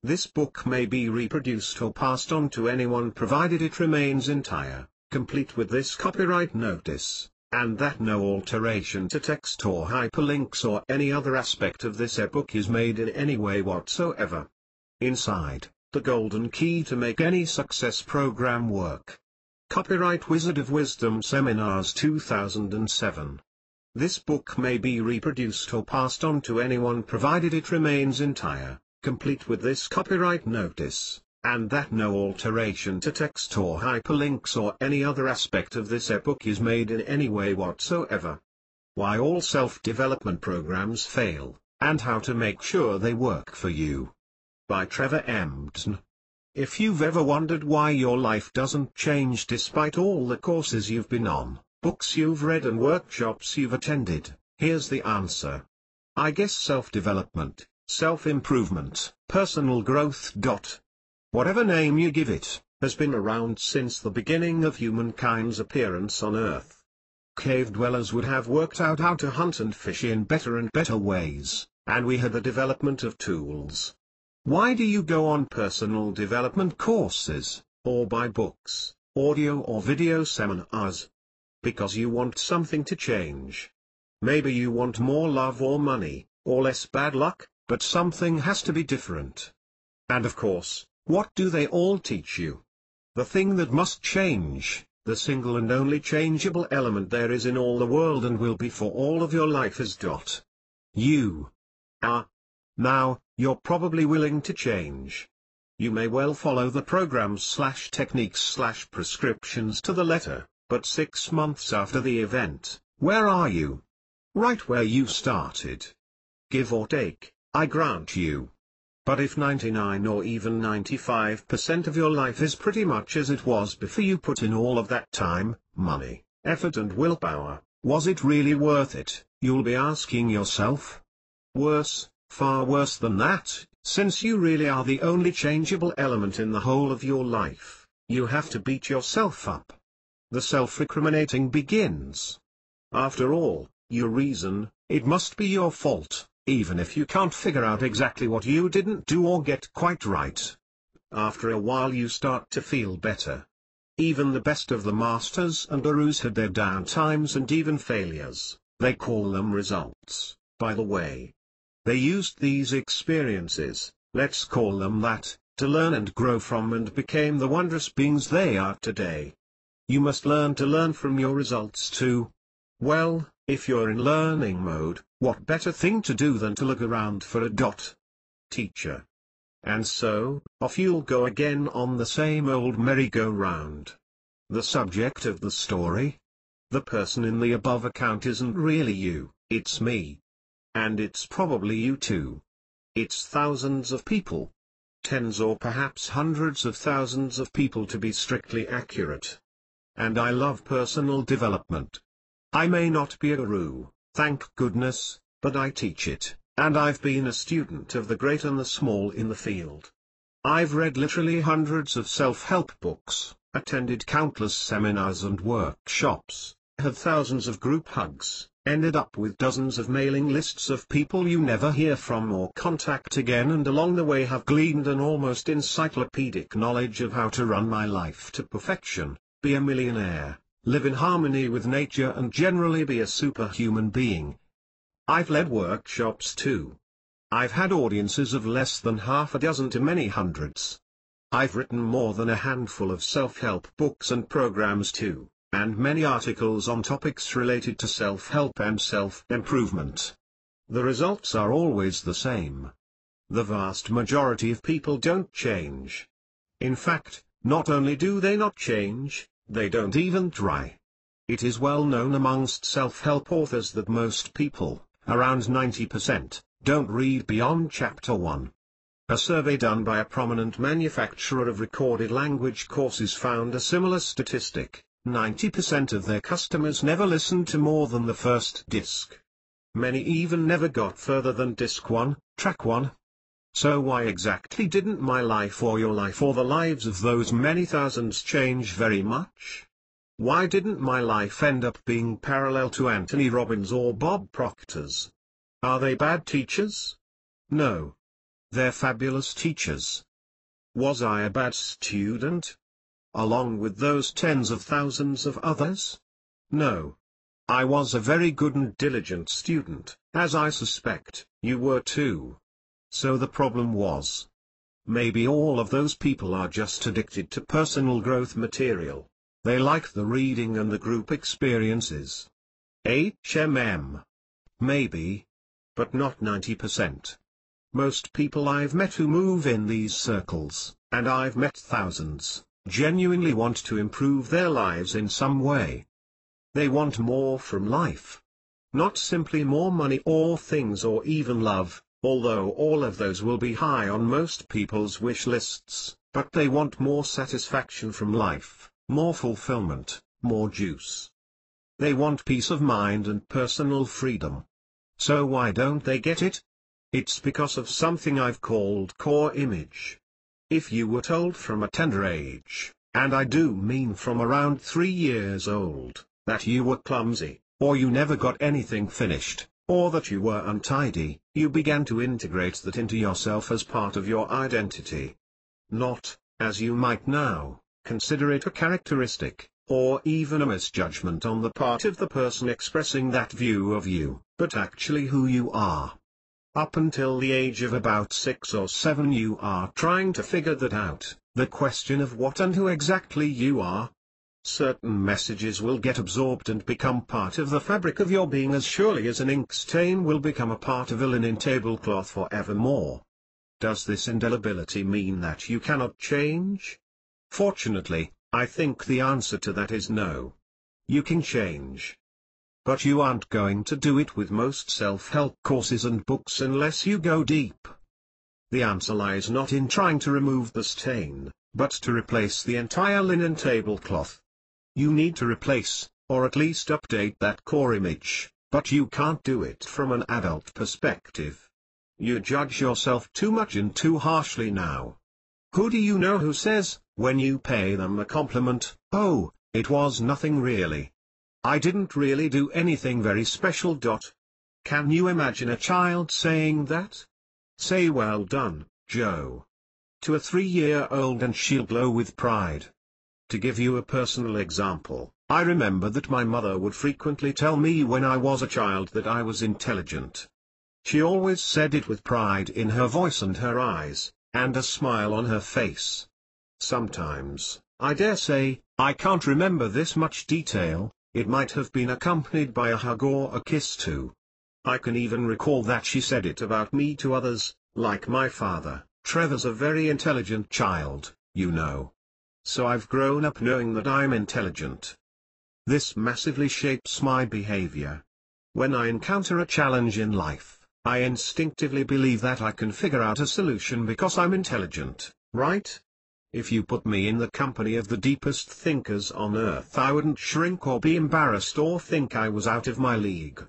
This book may be reproduced or passed on to anyone provided it remains entire, complete with this copyright notice, and that no alteration to text or hyperlinks or any other aspect of this ebook is made in any way whatsoever. Inside, the golden key to make any success program work. Copyright Wizard of Wisdom Seminars 2007. This book may be reproduced or passed on to anyone provided it remains entire, complete with this copyright notice, and that no alteration to text or hyperlinks or any other aspect of this ebook is made in any way whatsoever. Why all self-development programs fail, and how to make sure they work for you. By Trevor Emden. If you've ever wondered why your life doesn't change despite all the courses you've been on, books you've read and workshops you've attended, here's the answer. I guess self-development, self-improvement, personal growth. Whatever name you give it, has been around since the beginning of humankind's appearance on Earth. Cave dwellers would have worked out how to hunt and fish in better and better ways, and we had the development of tools. Why do you go on personal development courses, or buy books, audio or video seminars? Because you want something to change. Maybe you want more love or money, or less bad luck, but something has to be different. And of course, what do they all teach you? The thing that must change, the single and only changeable element there is in all the world and will be for all of your life is you are. Now, you're probably willing to change. You may well follow the programs/techniques/prescriptions to the letter, but 6 months after the event, where are you? Right where you started. Give or take, I grant you. But if 99 or even 95% of your life is pretty much as it was before you put in all of that time, money, effort and willpower, was it really worth it, you'll be asking yourself? Worse, far worse than that, since you really are the only changeable element in the whole of your life, you have to beat yourself up. The self-recriminating begins. After all, you reason, it must be your fault, even if you can't figure out exactly what you didn't do or get quite right. After a while you start to feel better. Even the best of the masters and gurus had their downtimes and even failures. They call them results, by the way. They used these experiences, let's call them that, to learn and grow from and became the wondrous beings they are today. You must learn to learn from your results too. Well, if you're in learning mode, what better thing to do than to look around for a teacher? And so, off you'll go again on the same old merry-go-round. The subject of the story? The person in the above account isn't really you, it's me. And it's probably you too. It's thousands of people. Tens or perhaps hundreds of thousands of people to be strictly accurate. And I love personal development. I may not be a guru, thank goodness, but I teach it, and I've been a student of the great and the small in the field. I've read literally hundreds of self-help books, attended countless seminars and workshops, had thousands of group hugs, ended up with dozens of mailing lists of people you never hear from or contact again, and along the way have gleaned an almost encyclopedic knowledge of how to run my life to perfection, be a millionaire, live in harmony with nature and generally be a superhuman being. I've led workshops too. I've had audiences of less than half a dozen to many hundreds. I've written more than a handful of self-help books and programs too, and many articles on topics related to self-help and self-improvement. The results are always the same. The vast majority of people don't change. In fact, not only do they not change, they don't even try. It is well known amongst self-help authors that most people, around 90%, don't read beyond chapter 1. A survey done by a prominent manufacturer of recorded language courses found a similar statistic: 90% of their customers never listened to more than the first disc. Many even never got further than disc 1, track 1. So why exactly didn't my life or your life or the lives of those many thousands change very much? Why didn't my life end up being parallel to Anthony Robbins or Bob Proctor's? Are they bad teachers? No. They're fabulous teachers. Was I a bad student? Along with those tens of thousands of others? No. I was a very good and diligent student, as I suspect you were too. So the problem was, maybe all of those people are just addicted to personal growth material. They like the reading and the group experiences. HMM. Maybe. But not 90%. Most people I've met who move in these circles, and I've met thousands, genuinely want to improve their lives in some way. They want more from life. Not simply more money or things or even love, although all of those will be high on most people's wish lists, but they want more satisfaction from life, more fulfillment, more juice. They want peace of mind and personal freedom. So why don't they get it? It's because of something I've called core image. If you were told from a tender age, and I do mean from around 3 years old, that you were clumsy, or you never got anything finished, or that you were untidy, you began to integrate that into yourself as part of your identity. Not, as you might now, consider it a characteristic, or even a misjudgment on the part of the person expressing that view of you, but actually who you are. Up until the age of about 6 or 7 you are trying to figure that out, the question of what and who exactly you are. Certain messages will get absorbed and become part of the fabric of your being as surely as an ink stain will become a part of a linen tablecloth forevermore. Does this indelibility mean that you cannot change? Fortunately, I think the answer to that is no. You can change. But you aren't going to do it with most self-help courses and books unless you go deep. The answer lies not in trying to remove the stain, but to replace the entire linen tablecloth. You need to replace, or at least update that core image, but you can't do it from an adult perspective. You judge yourself too much and too harshly now. Who do you know who says, when you pay them a compliment, "Oh, it was nothing really. I didn't really do anything very special." Can you imagine a child saying that? Say "Well done, Joe," to a 3-year-old and she'll glow with pride. To give you a personal example, I remember that my mother would frequently tell me when I was a child that I was intelligent. She always said it with pride in her voice and her eyes, and a smile on her face. Sometimes, I dare say, I can't remember this much detail, it might have been accompanied by a hug or a kiss too. I can even recall that she said it about me to others, like my father, "Trevor's a very intelligent child, you know." So I've grown up knowing that I'm intelligent. This massively shapes my behavior. When I encounter a challenge in life, I instinctively believe that I can figure out a solution because I'm intelligent, right? If you put me in the company of the deepest thinkers on earth, I wouldn't shrink or be embarrassed or think I was out of my league.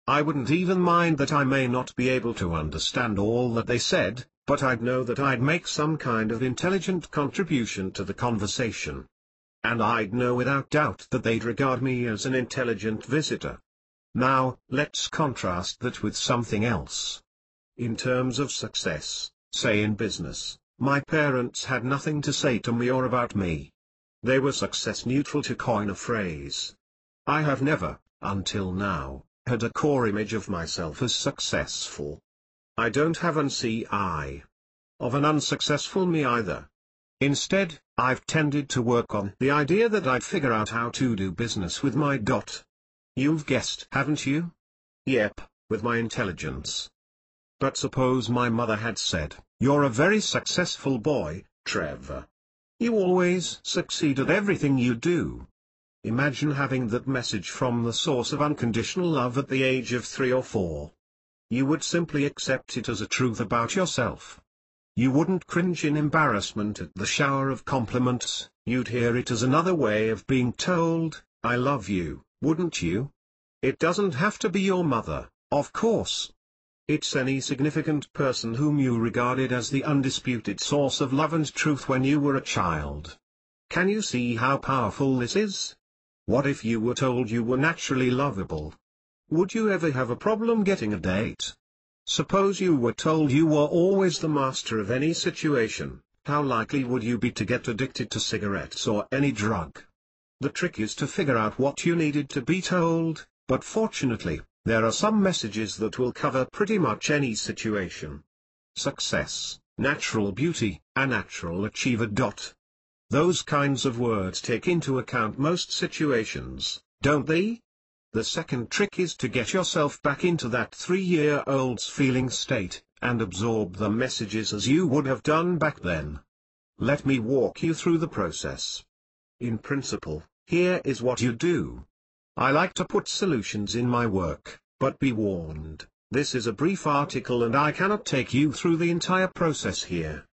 I wouldn't even mind that I may not be able to understand all that they said, but I'd know that I'd make some kind of intelligent contribution to the conversation. And I'd know without doubt that they'd regard me as an intelligent visitor. Now, let's contrast that with something else. In terms of success, say in business, my parents had nothing to say to me or about me. They were success neutral, to coin a phrase. I have never, until now, had a core image of myself as successful. I don't have an CI of an unsuccessful me either. Instead, I've tended to work on the idea that I'd figure out how to do business with my You've guessed, haven't you? Yep, with my intelligence. But suppose my mother had said, "You're a very successful boy, Trevor. You always succeed at everything you do." Imagine having that message from the source of unconditional love at the age of 3 or 4. You would simply accept it as a truth about yourself. You wouldn't cringe in embarrassment at the shower of compliments, you'd hear it as another way of being told, "I love you," wouldn't you? It doesn't have to be your mother, of course. It's any significant person whom you regarded as the undisputed source of love and truth when you were a child. Can you see how powerful this is? What if you were told you were naturally lovable? Would you ever have a problem getting a date? Suppose you were told you were always the master of any situation, how likely would you be to get addicted to cigarettes or any drug? The trick is to figure out what you needed to be told, but fortunately, there are some messages that will cover pretty much any situation. Success, natural beauty, a natural achiever. Those kinds of words take into account most situations, don't they? The second trick is to get yourself back into that 3-year-old's feeling state, and absorb the messages as you would have done back then. Let me walk you through the process. In principle, here is what you do. I like to put solutions in my work, but be warned, this is a brief article and I cannot take you through the entire process here.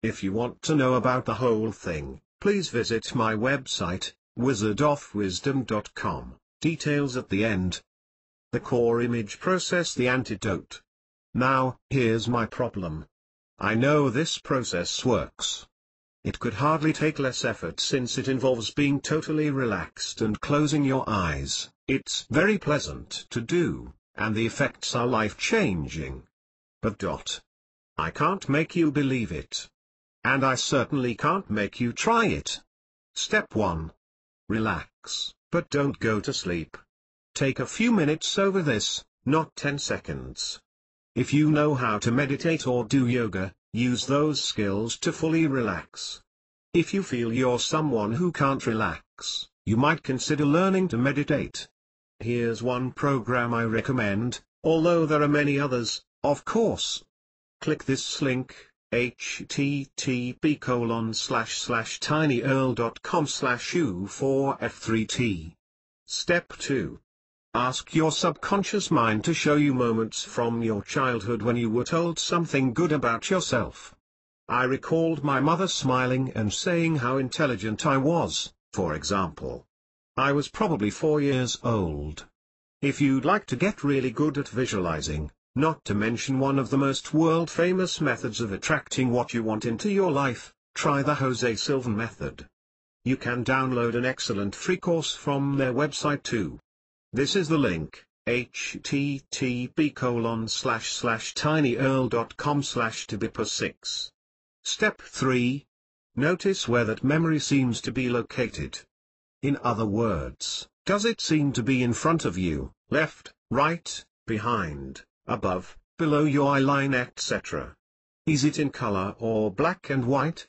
If you want to know about the whole thing, please visit my website, wizardofwisdom.com. Details at the end. The core image process, the antidote. Now, here's my problem. I know this process works. It could hardly take less effort since it involves being totally relaxed and closing your eyes. It's very pleasant to do, and the effects are life-changing. But I can't make you believe it. And I certainly can't make you try it. Step 1. Relax. But don't go to sleep. Take a few minutes over this, not 10 seconds. If you know how to meditate or do yoga, use those skills to fully relax. If you feel you're someone who can't relax, you might consider learning to meditate. Here's one program I recommend, although there are many others, of course. Click this link, http://tinyearl.com/u4f3t. Step 2. Ask your subconscious mind to show you moments from your childhood when you were told something good about yourself. I recalled my mother smiling and saying how intelligent I was, for example. I was probably 4 years old. If you'd like to get really good at visualizing, not to mention one of the most world-famous methods of attracting what you want into your life, try the Jose Silva method. You can download an excellent free course from their website too. This is the link, http://tinyearl.com/tbp6. Step 3. Notice where that memory seems to be located. In other words, does it seem to be in front of you, left, right, behind, above, below your eye line, etc.? Is it in color or black and white?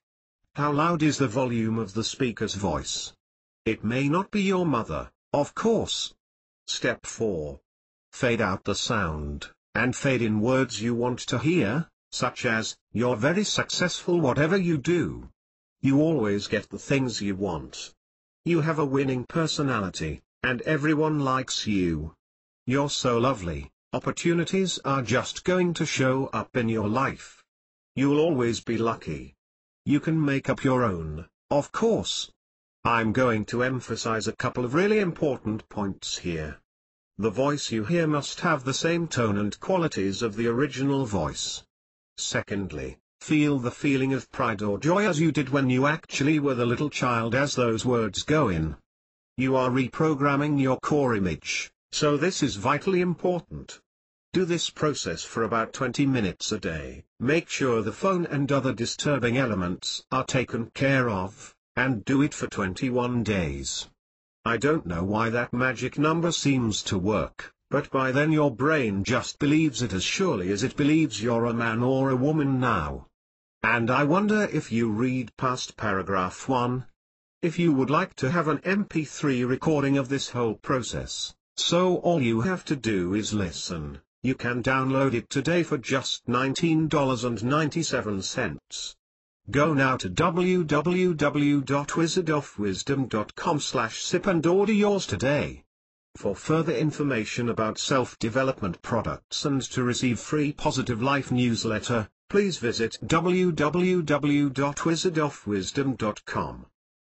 How loud is the volume of the speaker's voice? It may not be your mother, of course. Step 4. Fade out the sound, and fade in words you want to hear, such as, "You're very successful whatever you do. You always get the things you want. You have a winning personality, and everyone likes you. You're so lovely. Opportunities are just going to show up in your life. You'll always be lucky. You can make up your own, of course." I'm going to emphasize a couple of really important points here. The voice you hear must have the same tone and qualities of the original voice. Secondly, feel the feeling of pride or joy as you did when you actually were the little child as those words go in. You are reprogramming your core image, so this is vitally important. Do this process for about 20 minutes a day. Make sure the phone and other disturbing elements are taken care of, and do it for 21 days. I don't know why that magic number seems to work, but by then your brain just believes it as surely as it believes you're a man or a woman now. And I wonder if you read past paragraph 1. If you would like to have an MP3 recording of this whole process, so all you have to do is listen. You can download it today for just $19.97. Go now to www.wizardofwisdom.com/sip and order yours today. For further information about self-development products and to receive free Positive Life newsletter, please visit www.wizardofwisdom.com.